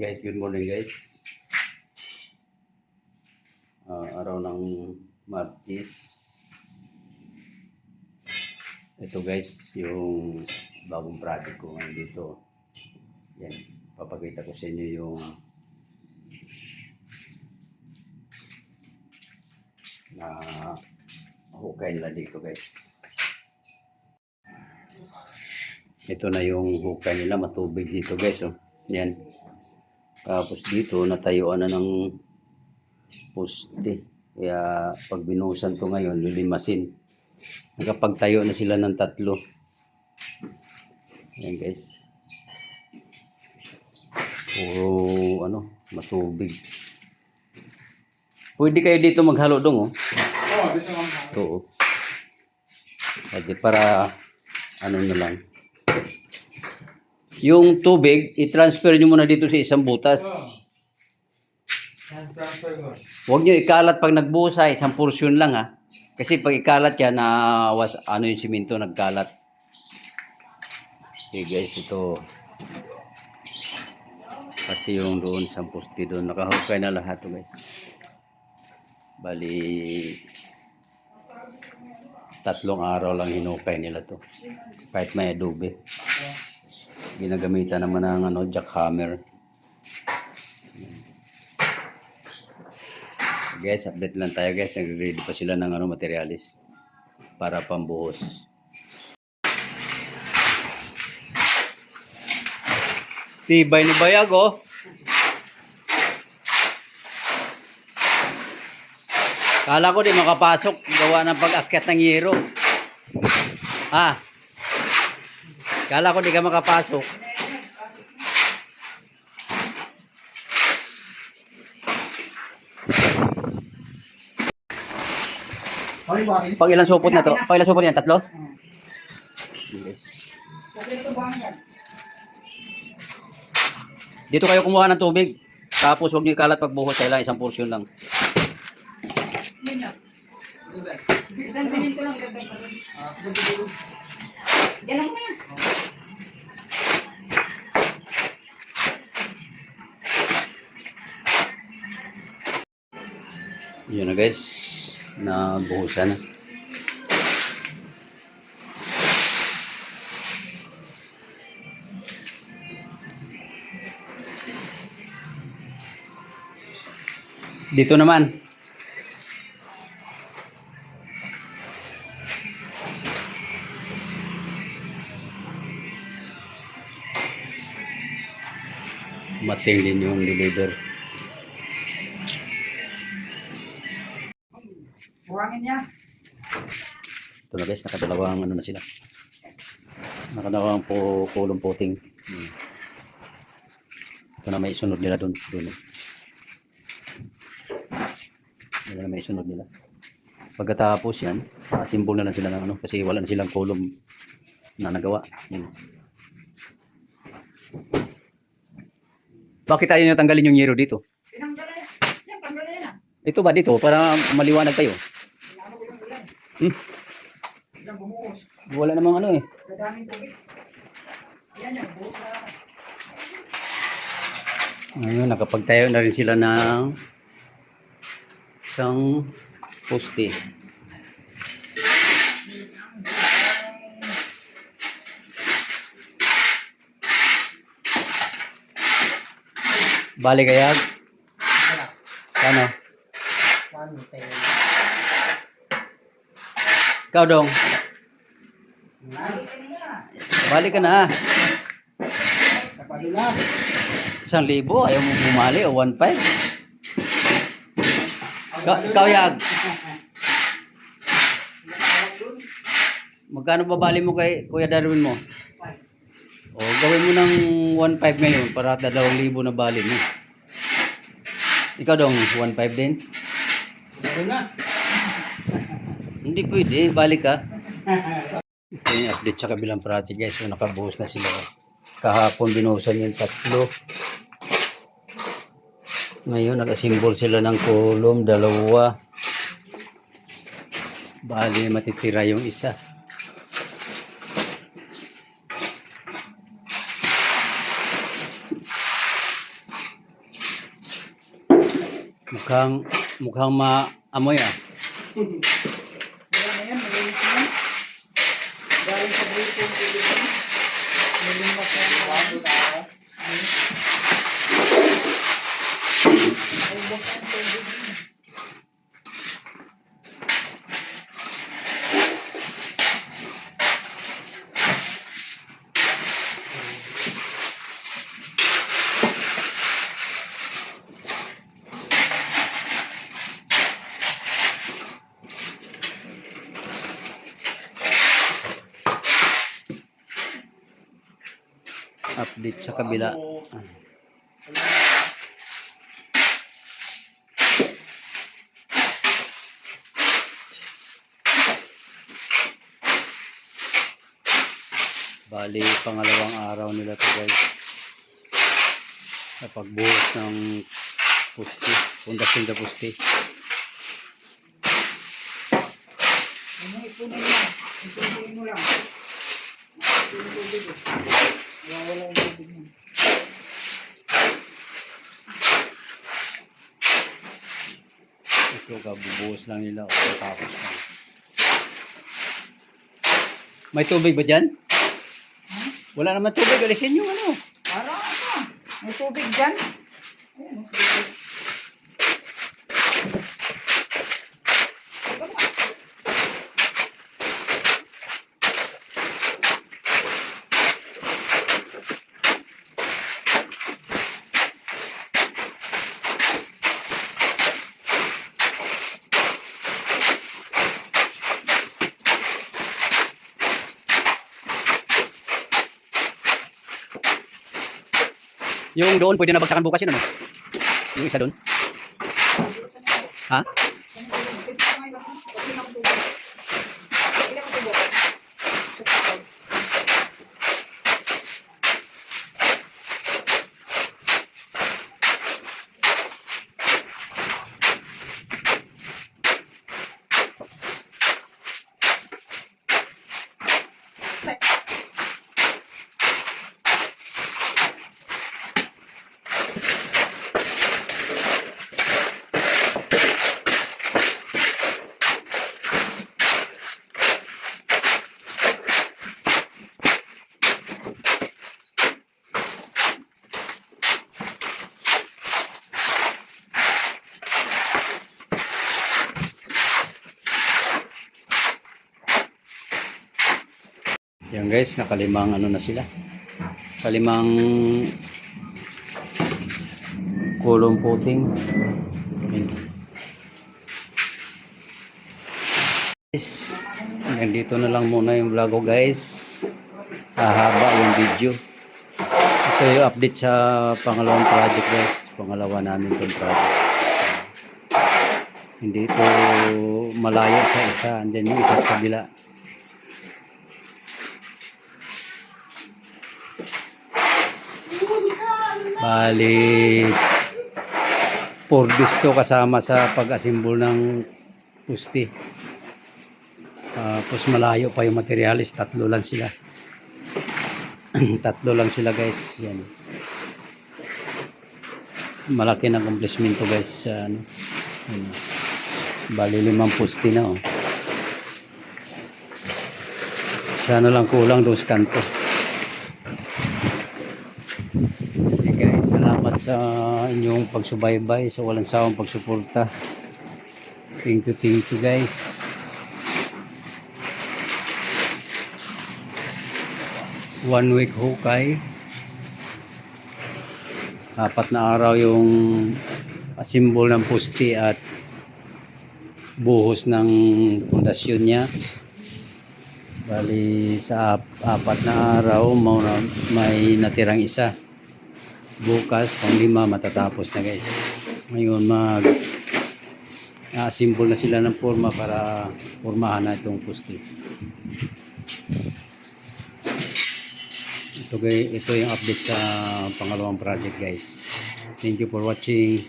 Guys, good morning guys. Araw ng Martes. Ito guys, yung bagong project ko ngayon dito. Yan, papakita ko sa inyo yung hukay nila dito guys. Ito na yung hukay nila, matubig dito guys. Oh. Yan. Tapos dito natayuan na ng poste. Kaya pag binuhusan to ngayon, lilimasin. Nakapagtayo na sila ng 3. Ayan guys. Puro matubig. Pwede kayo dito maghalo dong oh. Ito oh. Pwede para na lang. Yung tubig, i-transfer nyo muna dito sa isang butas. Huwag nyo ikalat pag nagbuhos ha, isang porsyon lang ha. Kasi pag ikalat yan, yung simento nagkalat. Okay guys, ito. Pati yung doon, isang poste doon. Nakahukay na lahat to guys. Bali, 3 araw lang hinukay nila to. Kahit may adobe. Ginagamitan naman ng jackhammer. Guys, update lang tayo guys. Nag-ready pa sila ng materialis para pambuhos. Tibay ni bayag oh. Kala ko di makapasok gawa ng pag-akyat ng yero. Kala ko di ka makapasok. Pag ilang supot na to? Pag ilang supot yan? 3? Yes. Dito kayo kumuha ng tubig. Tapos huwag nyo ikalat pagbuhos. Kailangan isang porsyon lang. Isang simento lang. Yan lang yan. Yun na guys. Nabuhusan na. Dito naman. Mating din yung deliver. Buhangin niya. Ito na guys, nakadalawang na sila. Nakadalawang kulong puting. Ito na may isunod nila doon. Ito na may isunod nila. Pagkatapos yan, simbol na lang sila ng kasi wala na silang kulong na nagawa. Bakit tayo nyo tanggalin yung yero dito? Tinanggalin. Yan, tanggalin na. Ito ba dito? Para maliwanag tayo. Yan, bumuhos. Wala namang eh. Dadaming tubig. Yan, buhos na lang. Ngayon, nakapagtayo na rin sila ng isang poste. Bali kaya? Ano? Ikaw dong. Balik ka na. 1,000? Ayaw mo bumali o 1,500? Ikaw yag. Magkano babali mo kay Kuya Darwin mo? O gawin mo ng 1,500 ngayon para 2,000 na bali mo. Ikaw dong 1,500 din? Hindi pwede, balik ka. Ito yung update sa kabilang project guys. So, nakabuhos na sila. Kahapon binuhusan yung 3. Ngayon nag-assemble sila ng column, 2. Bali matitira yung isa. Mukhang maamoy ah. Wala na yan, malinis na. Galing sa gripo ang tubig yan. Nilimas na yung bago tayo. Ay, baka ang tubig yan. Update sa kabila. Bali, pangalawang araw nila to guys. Sa pagbuhos ng pusti. Pundasyon sa pusti. Ano, ipunin mo. Ipunin mo lang. Ipunin tubig eh. Wala yung tubig niya. Ito, kabubuhos lang nila. O, tapos na. May tubig ba dyan? Wala naman tubig. Alisin yung ano. Para ano? May tubig dyan. Ayan, may tubig. Yung doon, pwede na bagsakan bukas yun ano? Yung isa doon? Ha? Yan guys, nakalimang ano na sila. Kalimang kulong puting. Yan. Guys, nandito na lang muna yung vlog ko guys. Hahaba yung video. Ito yung update sa pangalawang project guys. Pangalawa namin itong project. Hindi ito malayo sa isa. Andyan yung isa sa kabila. Bali, pordis to kasama sa pag-assemble ng pusti. Tapos malayo pa yung materialis. Tatlo lang sila. Tatlo lang sila guys. Yan. Malaki na accomplishment to guys. Ano. Yan. Bali 5 pusti na oh. Sana lang kulang doon sa kanto. Salamat sa inyong pagsubaybay, sa walang sawang pagsuporta. Thank you guys. One week hukay. 4 na araw yung asimbol ng pusti at buhos ng pundasyon niya. Bali sa 4 na araw may natirang isa. Bukas, pang-5 matatapos na guys. Ngayon assemble na sila ng forma para formahan na itong pusti. Ito yung update sa pangalawang project guys. Thank you for watching.